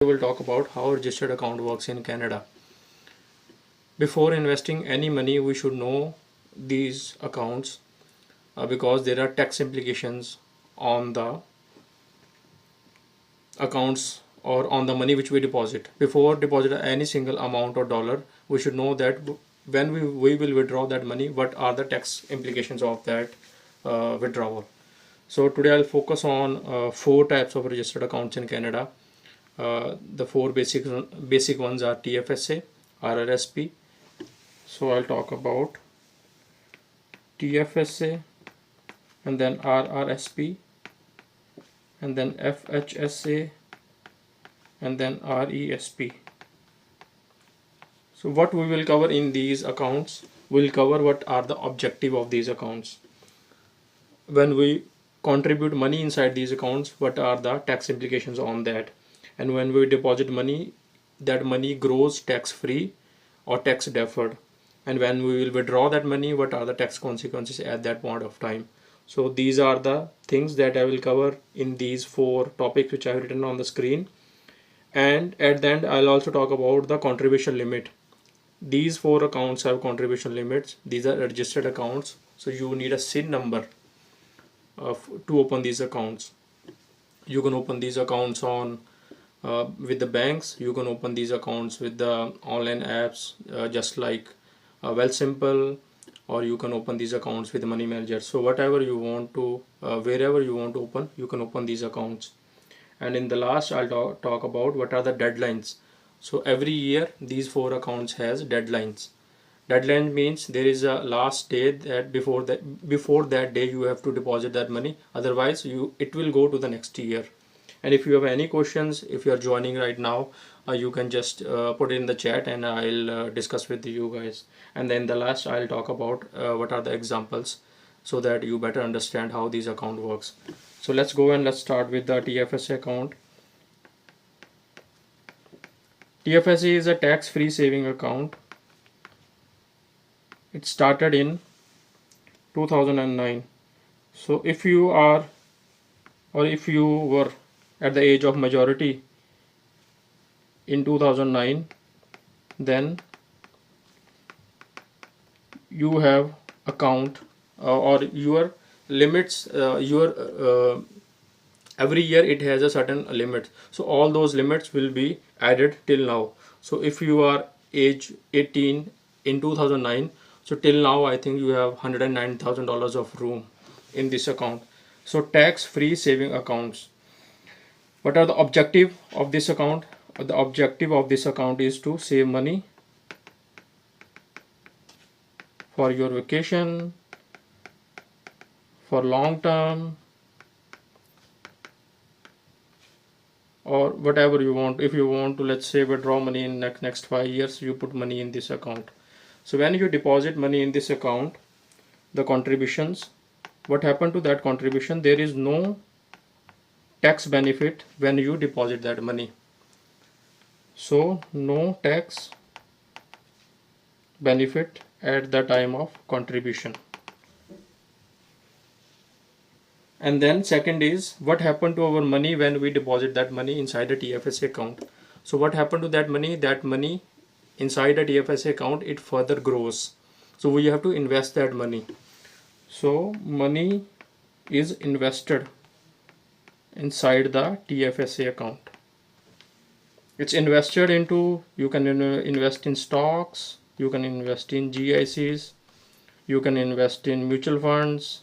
We will talk about how registered account works in Canada. Before investing any money, we should know these accounts because there are tax implications on the accounts or on the money which we deposit. Before deposit any single amount or dollar, we should know that when we will withdraw that money, what are the tax implications of that withdrawal. So today I'll focus on 4 types of registered accounts in Canada. The 4 basic ones are TFSA, RRSP. So I'll talk about TFSA and then RRSP and then FHSA and then RESP. So what we will cover in these accounts, we'll cover what are the objective of these accounts. When we contribute money inside these accounts, what are the tax implications on that? And when we deposit money, that money grows tax free or tax deferred. And when we will withdraw that money, what are the tax consequences at that point of time? So these are the things that I will cover in these 4 topics which I have written on the screen. And at the end, I'll also talk about the contribution limit. These 4 accounts have contribution limits. These are registered accounts. So you need a SIN number to open these accounts. You can open these accounts on with the banks. You can open these accounts with the online apps just like Simple, or you can open these accounts with the money manager. So whatever you want to, wherever you want to open, you can open these accounts. And in the last, I'll talk about what are the deadlines. So every year these 4 accounts has deadlines. Deadline means there is a last day that before that day you have to deposit that money, otherwise it will go to the next year. And if you have any questions, if you are joining right now, you can just put it in the chat and I'll discuss with you guys. And then the last, I'll talk about what are the examples so that you better understand how these account works. So let's go and let's start with the TFSA account. TFSA is a tax-free saving account. It started in 2009. So if you are, or if you were at the age of majority in 2009, then you have account or your limits, every year it has a certain limit. So all those limits will be added till now. So if you are age 18 in 2009, so till now I think you have $109,000 of room in this account. So tax-free saving accounts. What are the objective of this account? The objective of this account is to save money for your vacation, for long term, or whatever you want. If you want to, let's say, withdraw money in next 5 years, you put money in this account. So when you deposit money in this account, the contributions, what happened to that contribution? There is no tax benefit when you deposit that money. So no tax benefit at the time of contribution. And then second is what happened to our money when we deposit that money inside a TFSA account. So what happened to that money? That money inside a TFSA account, it further grows. So we have to invest that money. So money is invested inside the TFSA account. It's invested into, you can invest in stocks, you can invest in GICs, you can invest in mutual funds,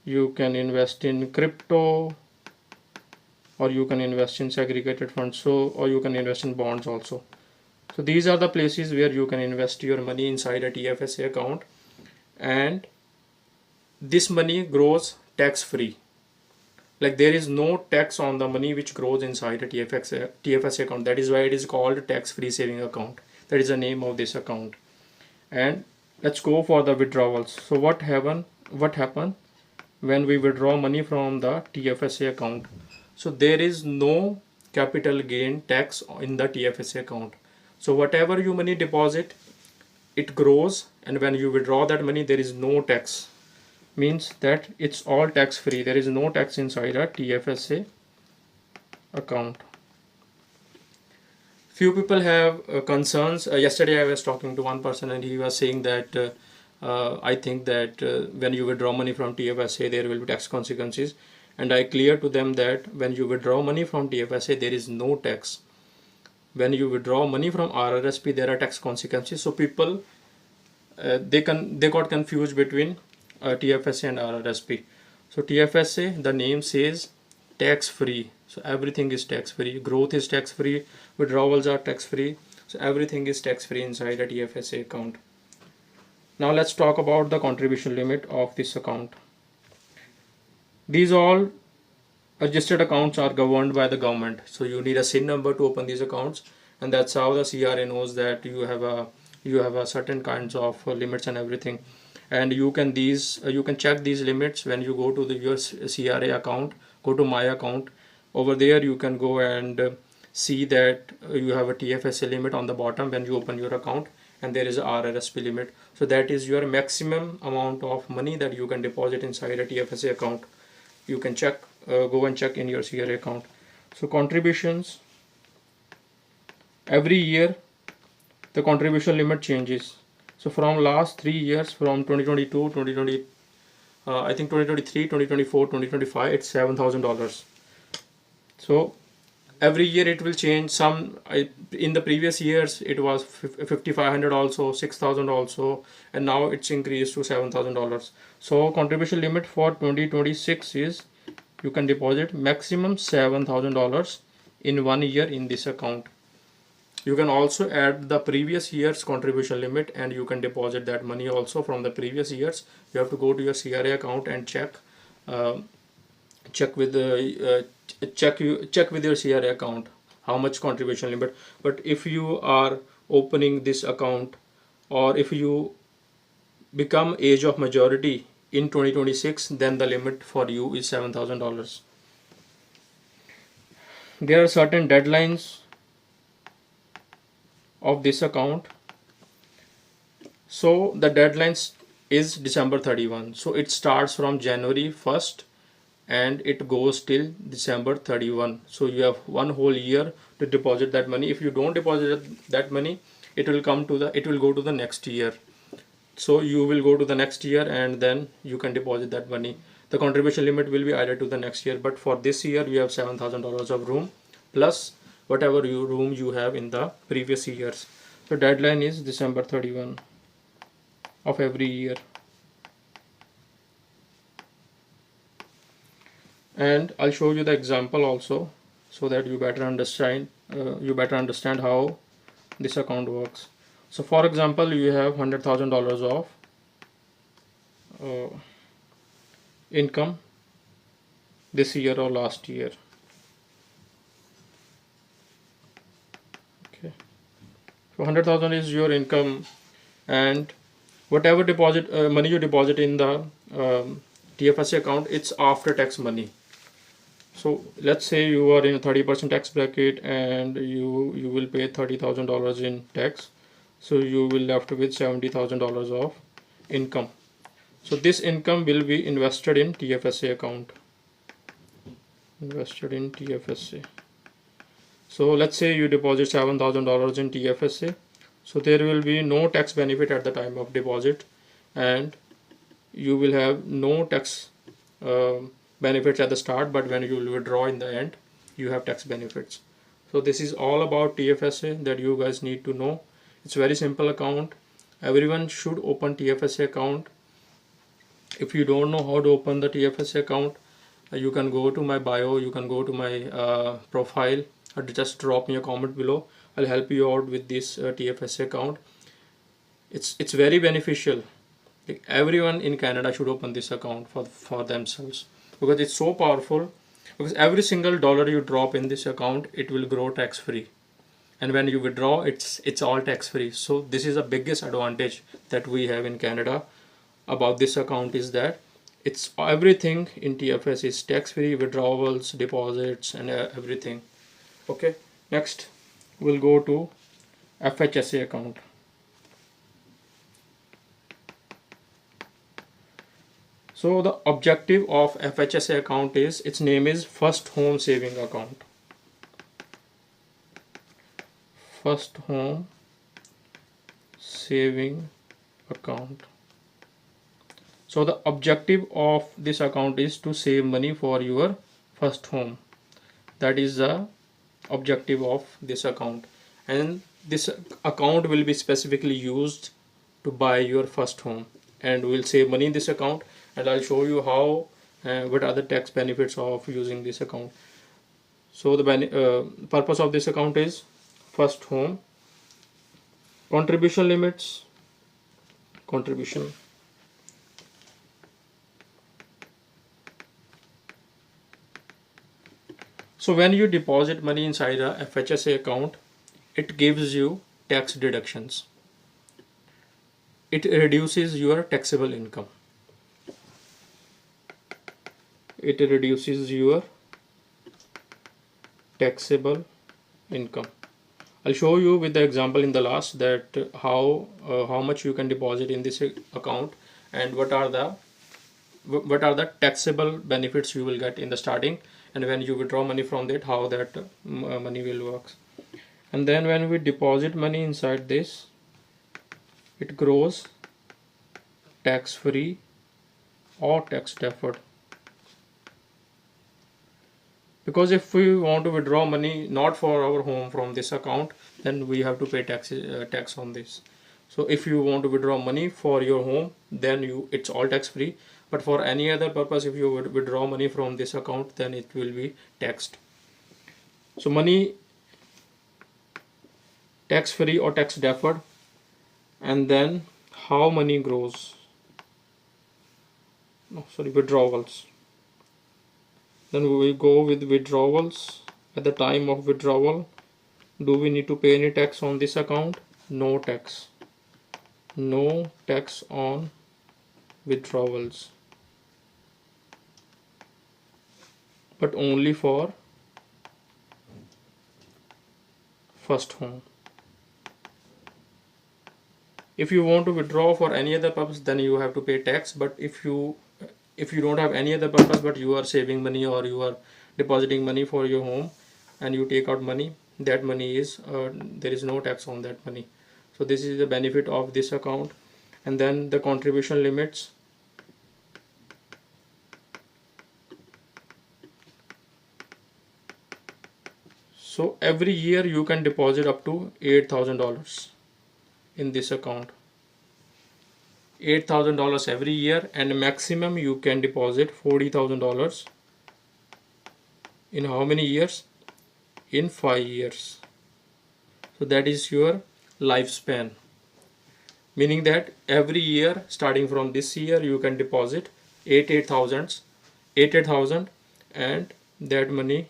you can invest in crypto, or you can invest in segregated funds, so, or you can invest in bonds also. So these are the places where you can invest your money inside a TFSA account, and this money grows tax free. Like there is no tax on the money which grows inside a TFSA account. That is why it is called tax free saving account. That is the name of this account. And let's go for the withdrawals. So what happened when we withdraw money from the TFSA account? So there is no capital gain tax in the TFSA account. So whatever you money deposit, it grows, and when you withdraw that money, there is no tax. Means that it's all tax free. There is no tax inside a TFSA account. Few people have concerns. Yesterday I was talking to one person and he was saying that I think that when you withdraw money from TFSA there will be tax consequences, and I clear to them that when you withdraw money from TFSA there is no tax. When you withdraw money from RRSP there are tax consequences. So people they got confused between TFSA and RRSP. So TFSA, the name says tax free. So everything is tax free. Growth is tax free. Withdrawals are tax free. So everything is tax free inside a TFSA account. Now let's talk about the contribution limit of this account. These all registered accounts are governed by the government. So you need a SIN number to open these accounts, and that's how the CRA knows that you have a certain kinds of limits and everything. And you can check these limits when you go to your CRA account. Go to my account. Over there you can go and see that you have a TFSA limit on the bottom when you open your account, and there is a RRSP limit. So that is your maximum amount of money that you can deposit inside a TFSA account. You can check, go and check in your CRA account. So contributions, every year the contribution limit changes. So from last 3 years, from 2022, 2020, I think 2023, 2024, 2025, it's $7,000. So every year it will change. Some in the previous years it was 5,500 also, 6,000 also, and now it's increased to $7,000. So contribution limit for 2026 is you can deposit maximum $7,000 in 1 year in this account. You can also add the previous year's contribution limit and you can deposit that money also from the previous years. You have to go to your CRA account and check with your CRA account how much contribution limit. But if you are opening this account, or if you become age of majority in 2026, then the limit for you is $7,000. There are certain deadlines of this account. So the deadlines is December 31. So it starts from January 1st and it goes till December 31. So you have 1 whole year to deposit that money. If you don't deposit that money, it will go to the next year. So you will go to the next year and then you can deposit that money. The contribution limit will be added to the next year, but for this year you have $7,000 of room plus whatever room you have in the previous years. So deadline is December 31 of every year. And I'll show you the example also so that you better understand how this account works. So for example, you have $100,000 of income this year or last year. Okay, so 100,000 is your income, and whatever deposit money you deposit in the TFSA account, it's after tax money. So let's say you are in a 30% tax bracket and you will pay $30,000 in tax. So you will left with $70,000 of income. So this income will be invested in TFSA account. Invested in TFSA. So let's say you deposit $7,000 in TFSA. So there will be no tax benefit at the time of deposit, and you will have no tax benefits at the start, but when you will withdraw in the end, you have tax benefits. So this is all about TFSA that you guys need to know. It's very simple account. Everyone should open TFSA account. If you don't know how to open the TFSA account, you can go to my bio, you can go to my profile, or just drop me a comment below. I'll help you out with this TFSA account. It's very beneficial. Like, everyone in Canada should open this account for themselves, because it's so powerful. Because every single dollar you drop in this account, it will grow tax free, and when you withdraw, it's all tax free. So this is the biggest advantage that we have in Canada about this account, is that it's everything in TFS is tax free, withdrawals, deposits, and everything. Okay, next we'll go to FHSA account. So the objective of FHSA account is, its name is First Home Saving Account. first home saving account. So the objective of this account is to save money for your first home. That is the objective of this account, and this account will be specifically used to buy your first home, and we'll save money in this account, and I'll show you how what are the tax benefits of using this account. So the purpose of this account is first home, contribution limits, contribution. So when you deposit money inside a FHSA account, it gives you tax deductions. It reduces your taxable income. It reduces your taxable income. I'll show you with the example in the last that how much you can deposit in this account and what are the taxable benefits you will get in the starting, and when you withdraw money from that, how that money will work. And then when we deposit money inside this, it grows tax free or tax deferred. Because if we want to withdraw money not for our home from this account, then we have to pay tax on this. So if you want to withdraw money for your home, then it's all tax free. But for any other purpose, if you would withdraw money from this account, then it will be taxed. So money tax free or tax deferred. And then how money grows. Withdrawals. Then we will go with withdrawals. At the time of withdrawal, do we need to pay any tax on this account? No tax. No tax on withdrawals, but only for first home. If you want to withdraw for any other purpose, then you have to pay tax. But if you don't have any other purpose, but you are saving money or you are depositing money for your home and you take out money, that money is there is no tax on that money. So this is the benefit of this account. And then the contribution limits. So every year you can deposit up to $8,000 in this account. $8,000 every year, and maximum you can deposit $40,000 in how many years? In 5 years. So that is your lifespan, meaning that every year starting from this year you can deposit 88,000, and that money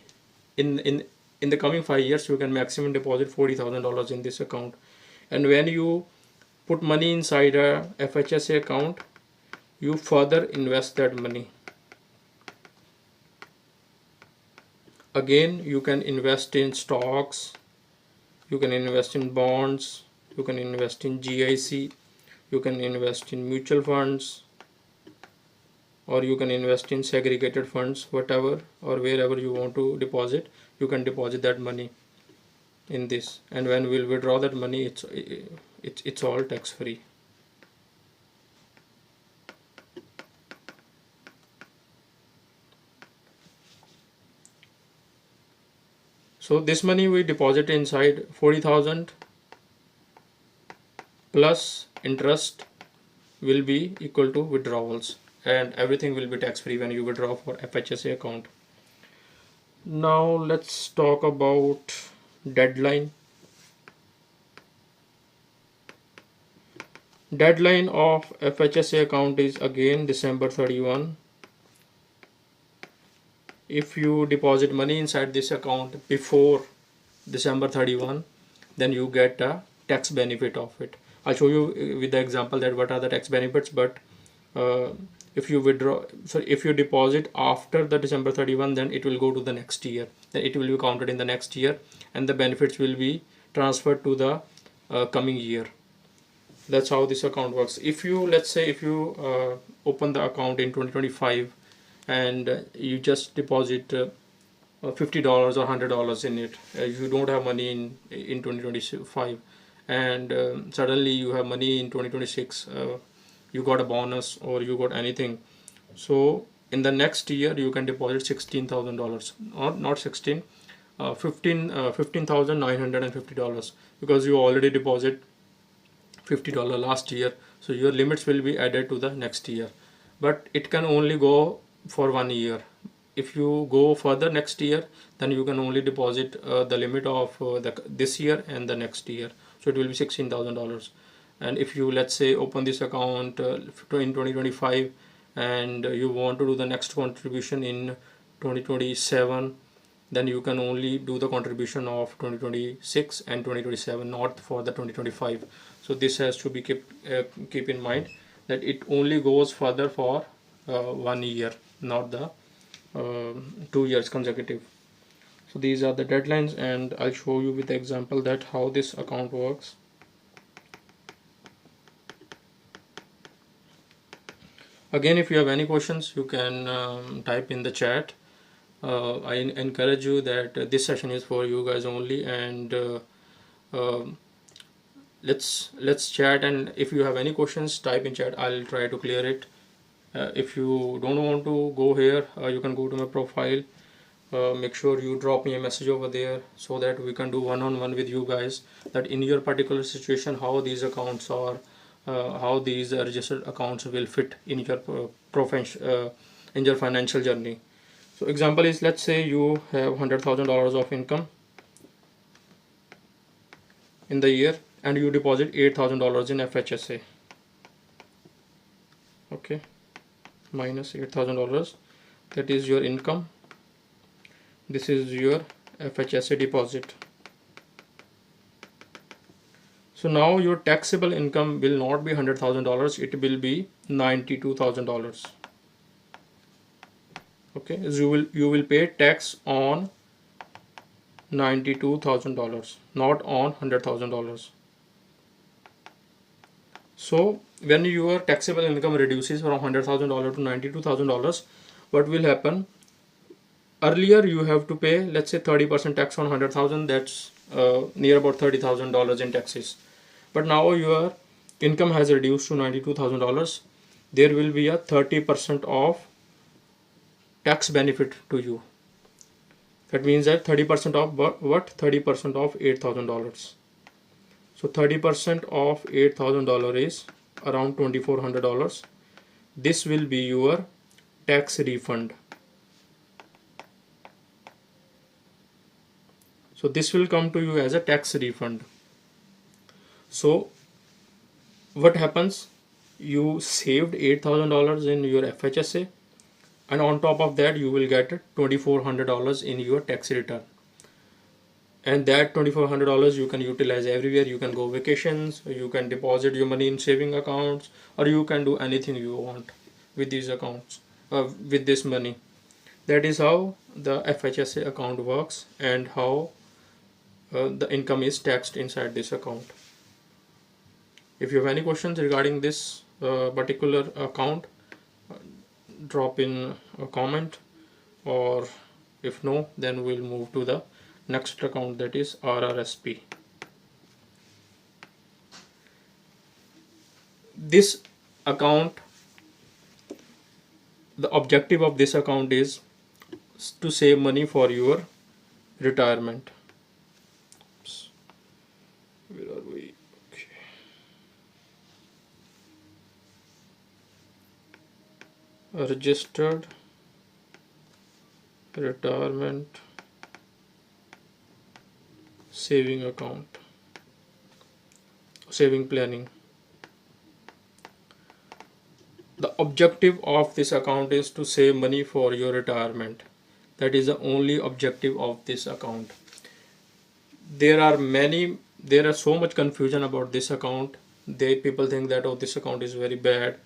in the coming 5 years you can maximum deposit $40,000 in this account. And when you put money inside a FHSA account, you further invest that money. Again, you can invest in stocks, you can invest in bonds, you can invest in GIC, you can invest in mutual funds, or you can invest in segregated funds, whatever or wherever you want to deposit, you can deposit that money in this. And when we'll withdraw that money, it's all tax free. So this money we deposit inside 40,000 plus interest will be equal to withdrawals, and everything will be tax free when you withdraw for FHSA account. Now let's talk about deadline. Deadline of FHSA account is again December 31. If you deposit money inside this account before December 31, then you get a tax benefit of it. I'll show you with the example that what are the tax benefits. But if you deposit after the December 31, then it will go to the next year. Then it will be counted in the next year, and the benefits will be transferred to the coming year. That's how this account works. If you, let's say, if you open the account in 2025 and you just deposit $50 or $100 in it. You don't have money in 2025, and suddenly you have money in 2026. You got a bonus or you got anything. So in the next year you can deposit $16,000, not 16, 15,950, because you already deposit $50 last year. So your limits will be added to the next year, but it can only go for 1 year. If you go further next year, then you can only deposit the limit of this year and the next year. So it will be $16,000. And if you, let's say, open this account in 2025, and you want to do the next contribution in 2027, then you can only do the contribution of 2026 and 2027, not for the 2025. So this has to be keep in mind, that it only goes further for 1 year, not the 2 years consecutive. So these are the deadlines, and I'll show you with the example that how this account works. Again, if you have any questions, you can type in the chat. I encourage you that this session is for you guys only, and let's chat, and if you have any questions, type in chat. I'll try to clear it. If you don't want to go here, you can go to my profile. Make sure you drop me a message over there, so that we can do one-on-one with you guys, that in your particular situation how these accounts are, how these registered accounts will fit in your in your financial journey. So example is, let's say you have $100,000 of income in the year, and you deposit $8,000 in FHSA. Okay, minus $8,000, that is your income. This is your FHSA deposit. So now your taxable income will not be $100,000, it will be $92,000. Okay, so you will pay tax on $92,000, not on $100,000. So when your taxable income reduces from $100,000 to $92,000, what will happen? Earlier you have to pay, let's say, 30% tax on 100,000. That's near about $30,000 in taxes. But now your income has reduced to $92,000. There will be a 30% of tax benefit to you. That means that 30% of what? 30% of $8,000. So 30% of $8,000 is around $2,400. This will be your tax refund. So this will come to you as a tax refund. So what happens? You saved $8,000 in your FHSA, and on top of that you will get $2,400 in your tax return. And that $2,400 you can utilize everywhere. You can go vacations, you can deposit your money in saving accounts, or you can do anything you want with these accounts, with this money. That is how the FHSA account works, and how the income is taxed inside this account. If you have any questions regarding this particular account, drop in a comment, or if no, then we'll move to the next account, that is RRSP. This account, the objective of this account is to save money for your retirement. Oops. Where are we? Okay. A registered retirement saving account, saving planning. The objective of this account is to save money for your retirement. That is the only objective of this account. There are so much confusion about this account. People think that, oh, this account is very bad,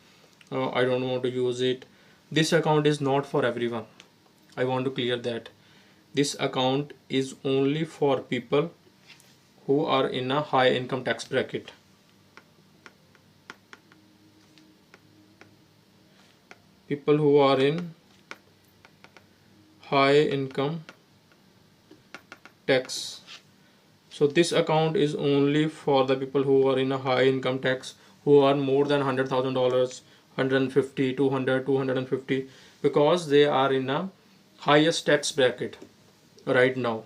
I don't want to use it. This account is not for everyone. I want to clear that. This account is only for people who are in a high income tax bracket. People who are in high income tax. So this account is only for the people who are in a high income tax, who earn more than $100,000, 150, 200, 250, because they are in a highest tax bracket right now.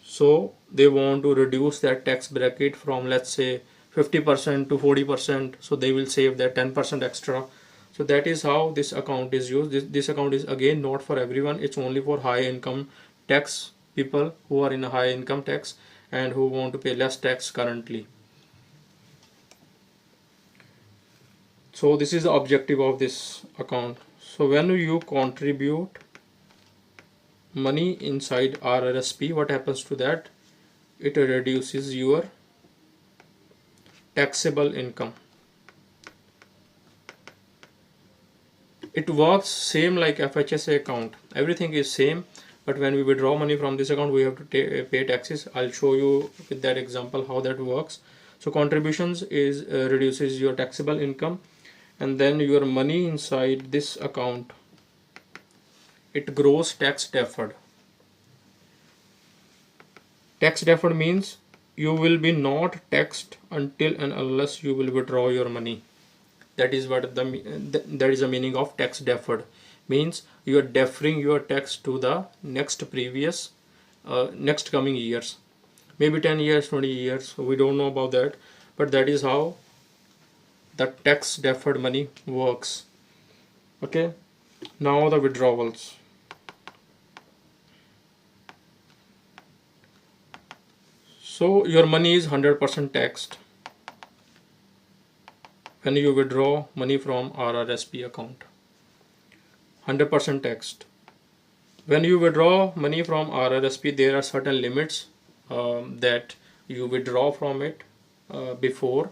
So they want to reduce that tax bracket from, let's say, 50% to 40%. So they will save that 10% extra. So that is how this account is used. This account is again not for everyone. It's only for high income tax people who are in a high income tax and who want to pay less tax currently. So this is the objective of this account. So when you contribute money inside RRSP, what happens to that? It reduces your taxable income. It works same like FHSA account. Everything is same, but when we withdraw money from this account, we have to pay taxes. I'll show you with that example how that works. So contributions is reduces your taxable income, and then your money inside this account, it grows tax deferred. Tax deferred means you will be not taxed until and unless you will withdraw your money. That is what that is the meaning of tax deferred. Means you are deferring your tax to the next coming years, maybe 10 years, 20 years, we don't know about that, but that is how the tax deferred money works. Okay, now the withdrawals. So your money is 100% taxed when you withdraw money from RRSP account. 100% taxed. When you withdraw money from RRSP, there are certain limits that you withdraw from it before.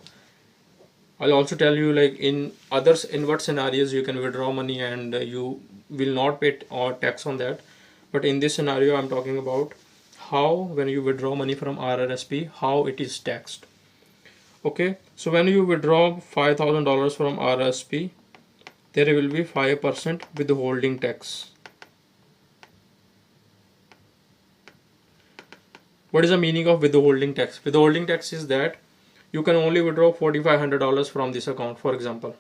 I'll also tell you, like in what scenarios you can withdraw money and you will not pay tax on that. But in this scenario, I'm talking about how when you withdraw money from RRSP, how it is taxed. Okay, so when you withdraw $5,000 from RRSP, there will be 5% withholding tax. What is the meaning of withholding tax? Withholding tax is that you can only withdraw $4,500 from this account, for example.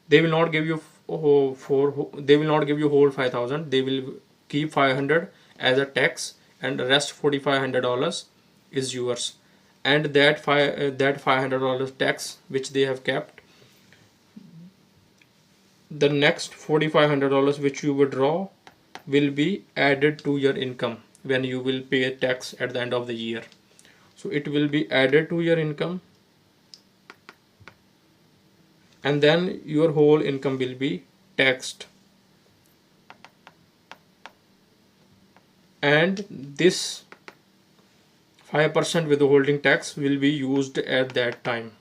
They will not give you whole 5,000. They will keep 500 as a tax, and the rest $4,500 is yours. And that $500 tax which they have kept, the next $4,500 which you withdraw will be added to your income when you will pay tax at the end of the year. So it will be added to your income, and then your whole income will be taxed. And this 5% withholding tax will be used at that time.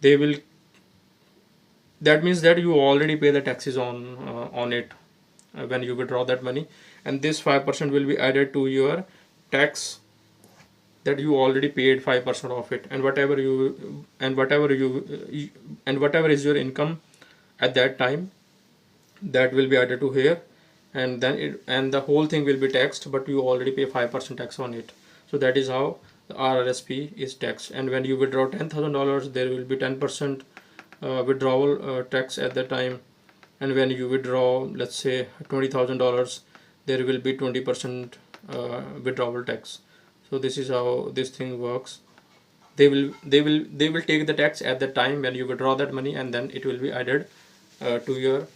That means that you already pay the taxes on it when you withdraw that money, and this 5% will be added to your tax that you already paid 5% of it, and whatever is your income at that time, that will be added to here, and then the whole thing will be taxed, but you already pay 5% tax on it. So that is how the RRSP is taxed. And when you withdraw $10,000, there will be 10% withdrawal tax at that time, and when you withdraw, let's say, $20,000, there will be 20% withdrawal tax. So this is how this thing works. They will take the tax at the time when you withdraw that money, and then it will be added to your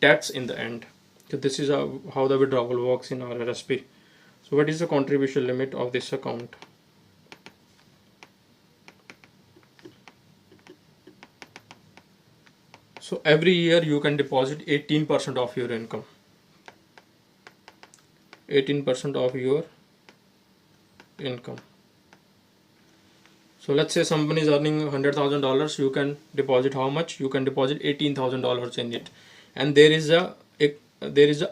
tax in the end. So this is how the withdrawal works in RRSP. So what is the contribution limit of this account? So every year you can deposit 18% of your income. 18% of your income. So let's say someone is earning $100,000. You can deposit how much? You can deposit $18,000 in it, and there is a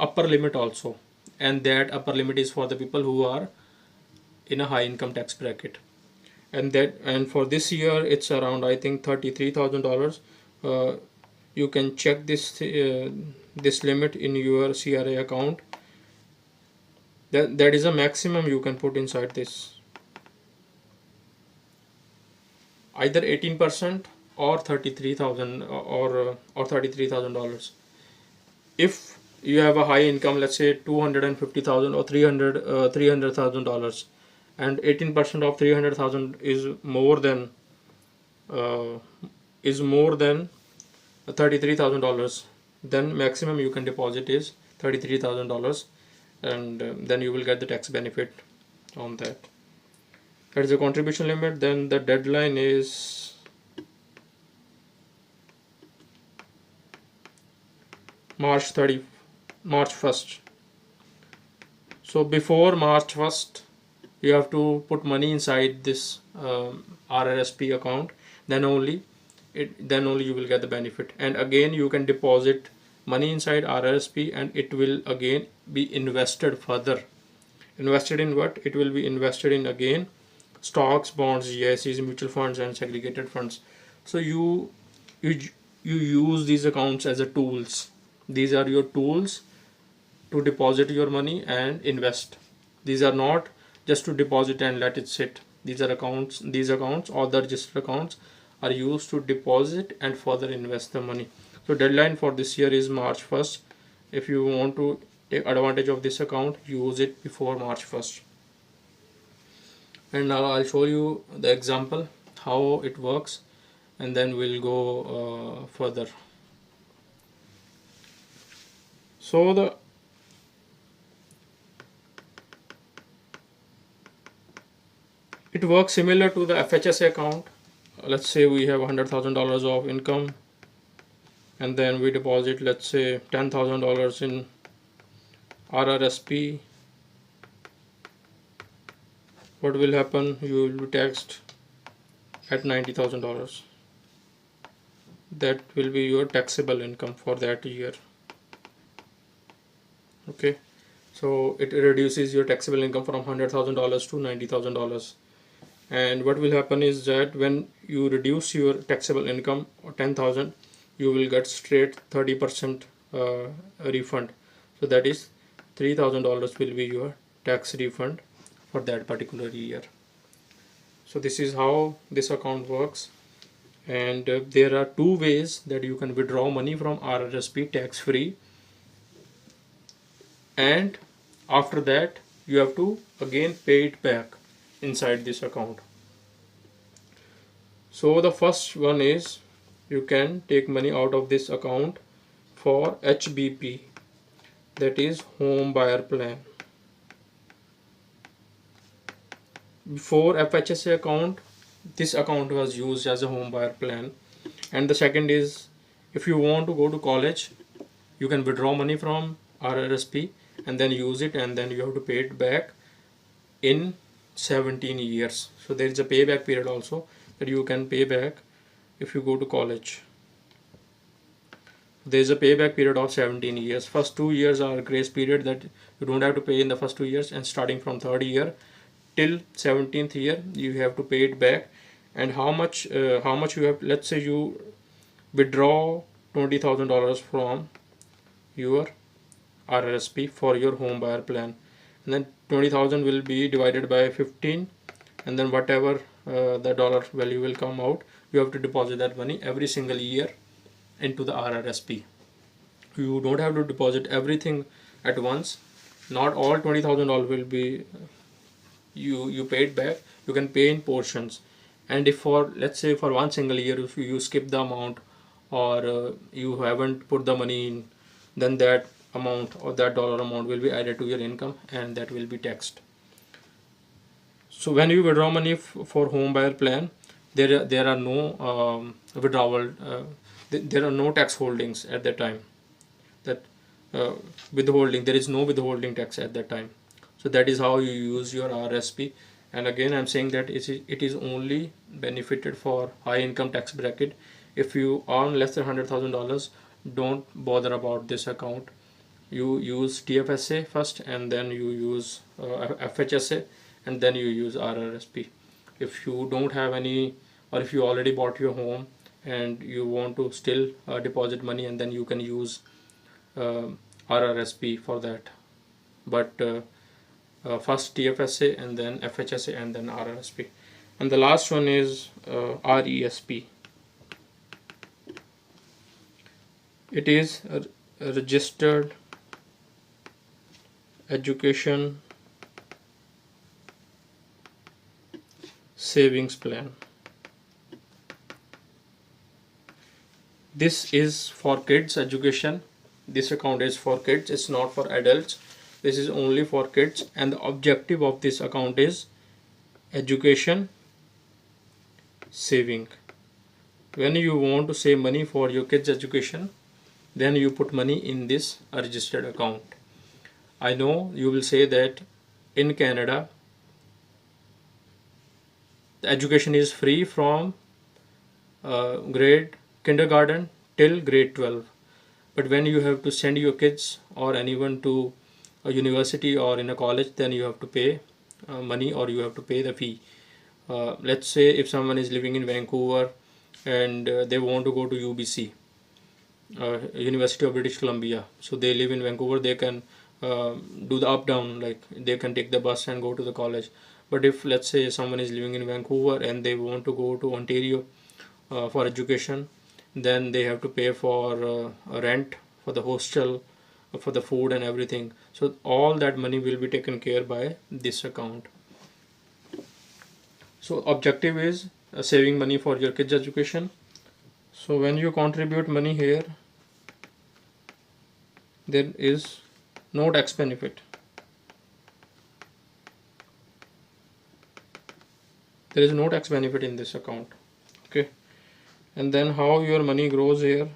upper limit also, and that upper limit is for the people who are in a high income tax bracket. And for this year it's around, I think, $33,000. you can check this limit in your CRA account. That is a maximum you can put inside this, either 18% or 33,000 or $33,000. If you have a high income, let's say 250,000 or $300,000, and 18% of 300,000 uh, is more than $33,000, then maximum you can deposit is $33,000, and then you will get the tax benefit on that. That is the contribution limit. Then the deadline is March 1st. So before March 1st, you have to put money inside this RRSP account. Then only you will get the benefit. And again, you can deposit money inside RRSP, and it will again be invested further. Invested in what? It will be invested in again stocks, bonds, GICs, mutual funds, and segregated funds. So you use these accounts as a tools. These are your tools to deposit your money and invest. These are not just to deposit and let it sit. These accounts, all the registered accounts, are used to deposit and further invest the money. So deadline for this year is March 1st. If you want to take advantage of this account, use it before March 1st. And now I'll show you the example how it works, and then we'll go further. So it works similar to the FHSA account. Let's say we have $100,000 of income, and then we deposit, let's say, $10,000 in RRSP. What will happen? You will be taxed at $90,000. That will be your taxable income for that year. Okay, so it reduces your taxable income from $100,000 to $90,000. And what will happen is that when you reduce your taxable income or 10,000, you will get straight 30% refund. So that is $3,000 will be your tax refund for that particular year. So this is how this account works. And there are two ways that you can withdraw money from RRSP tax free, and after that you have to again pay it back inside this account. So the first one is you can take money out of this account for HBP, that is home buyer plan. Before FHSA account, this account was used as a home buyer plan. And the second is, if you want to go to college, you can withdraw money from RRSP and then use it, and then you have to pay it back in 17 years. So there is a payback period also that you can pay back if you go to college. There is a payback period of 17 years. First 2 years are grace period that you don't have to pay in the first 2 years, and starting from third year till 17th year you have to pay it back. And how much you have, let's say you withdraw $20,000 from your RRSP for your home buyer plan, and then 20,000 will be divided by 15, and then whatever the dollar value will come out, you have to deposit that money every single year into the RRSP. You don't have to deposit everything at once. Not all $20,000 will be you paid back. You can pay in portions. And if for, let's say, for one single year if you skip the amount, or you haven't put the money in, then that amount or that dollar amount will be added to your income, and that will be taxed. So when you withdraw money for home buyer plan, there are no withdrawal, there are no tax holdings at that time. That withholding, there is no withholding tax at that time. So that is how you use your RRSP. And again, I'm saying that it is only benefited for high income tax bracket. If you earn less than $100,000, don't bother about this account. You use TFSA first, and then you use FHSA, and then you use RRSP. If you don't have any, or if you already bought your home and you want to still deposit money, and then you can use uh, RRSP for that. But first TFSA and then FHSA and then RRSP. And the last one is RESP. It is a registered education savings plan. This is for kids education. This account is for kids, it's not for adults. This is only for kids, and the objective of this account is education saving. When you want to save money for your kids education, then you put money in this registered account. I know you will say that in Canada the education is free from grade kindergarten till grade 12, but when you have to send your kids or anyone to a university or in a college, then you have to pay money, or you have to pay the fee. Let's say if someone is living in Vancouver and they want to go to UBC, University of British Columbia, so they live in Vancouver, they can do the up down, like they can take the bus and go to the college. But if let's say someone is living in Vancouver and they want to go to Ontario for education, then they have to pay for rent, for the hostel, for the food and everything. So all that money will be taken care by this account. So objective is saving money for your kids education. So when you contribute money here, there is no tax benefit. There is no tax benefit in this account. Okay. And then how your money grows here?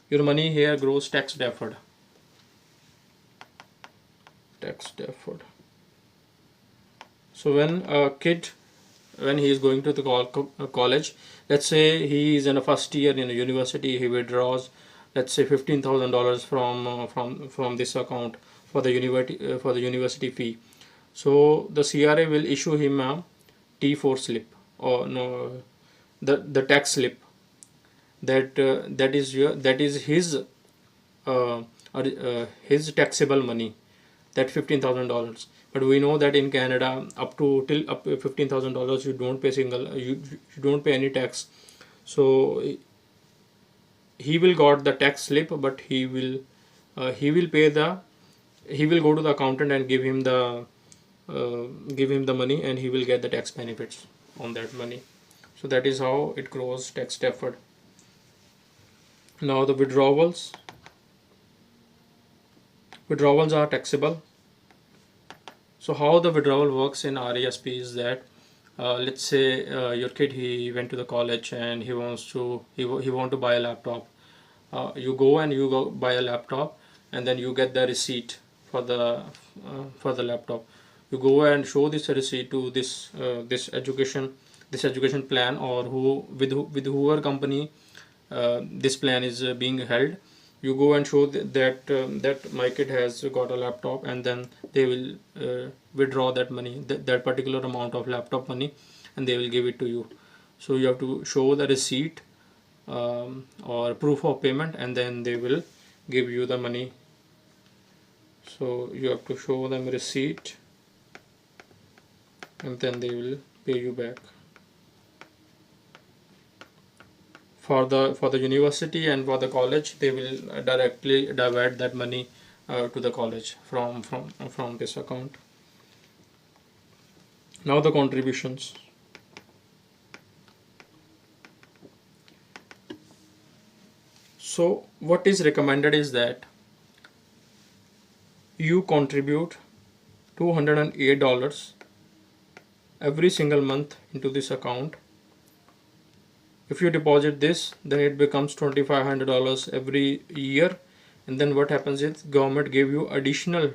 Your money here grows tax deferred. Tax deferred. So when a kid, when he is going to the college, let's say he is in a first year in a university, he withdraws, let's say $15,000 from this account for the university fee. So the CRA will issue him a T4 slip, or no, the tax slip, that is his taxable money, that $15,000. But we know that in Canada up to $15,000 you don't pay you don't pay any tax. So he will got the tax slip, but he will go to the accountant and give him the money, and he will get the tax benefits on that money. So that is how it grows tax deferred. Now the withdrawals are taxable. So how the withdrawal works in RESP is that let's say your kid, he went to the college and he want to buy a laptop. You go buy a laptop, and then you get the receipt for the laptop. You go and show this receipt to this education plan, or with whoever company this plan is being held. You go and show that my kid has got a laptop, and then they will withdraw that money, that particular amount of laptop money, and they will give it to you. So you have to show the receipt or proof of payment, and then they will give you the money. So you have to show them a receipt, and then they will pay you back. For the university and for the college, they will directly divert that money to the college from this account. Now the contributions. So what is recommended is that you contribute $208 every single month into this account. If you deposit this, then it becomes $2,500 every year, and then what happens is government give you additional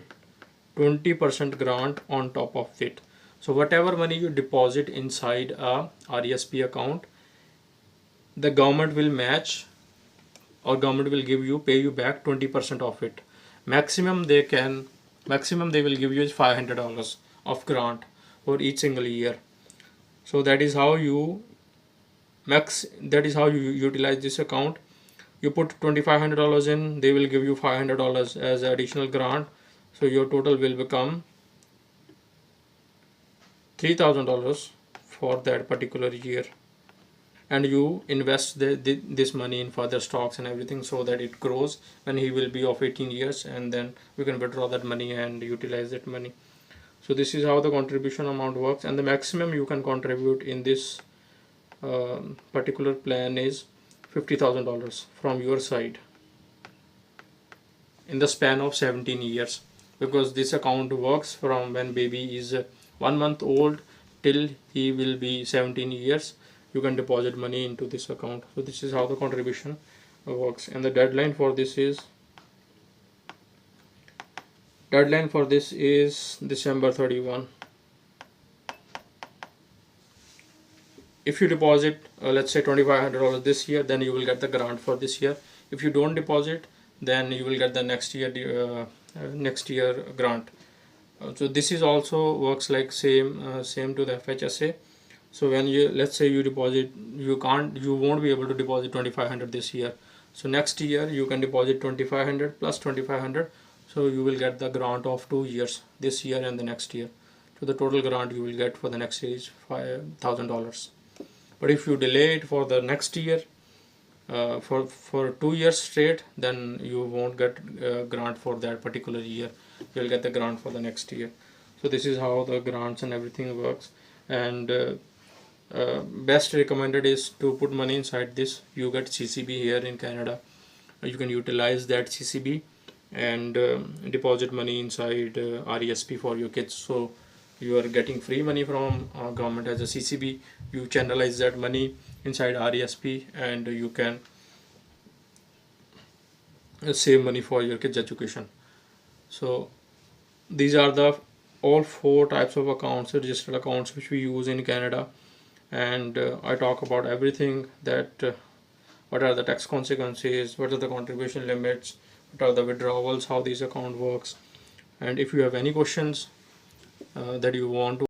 20% grant on top of it. So whatever money you deposit inside a RESP account, the government will match, or government will pay you back 20% of it. Maximum they will give you is $500 of grant for each single year. So that is how you That is how you utilize this account. You put $2,500 in, they will give you $500 as additional grant, so your total will become $3,000 for that particular year. And you invest this money in further stocks and everything, so that it grows when he will be of 18 years, and then we can withdraw that money and utilize that money. So this is how the contribution amount works, and the maximum you can contribute in this particular plan is $50,000 from your side in the span of 17 years, because this account works from when baby is 1 month old till he will be 17 years. You can deposit money into this account. So this is how the contribution works, and the deadline for this is December 31. If you deposit let's say $2,500 this year, then you will get the grant for this year. If you don't deposit, then you will get the next year grant. So this is also works like same to the FHSA. So when you, let's say you deposit, you won't be able to deposit $2,500 this year. So next year you can deposit $2,500 plus $2,500. So you will get the grant of 2 years, this year and the next year. So the total grant you will get for the next year is $5,000. But if you delay it for the next year, for 2 years straight, then you won't get grant for that particular year. You'll get the grant for the next year. So this is how the grants and everything works. And best recommended is to put money inside this. You get CCB here in Canada. You can utilize that CCB and deposit money inside RESP for your kids. So you are getting free money from government as a CCB. You channelize that money inside RESP, and you can save money for your kids' education. So these are the all 4 types of accounts, registered accounts, which we use in Canada. And I talk about everything, that what are the tax consequences, what are the contribution limits, what are the withdrawals, how this account works. And if you have any questions that you want to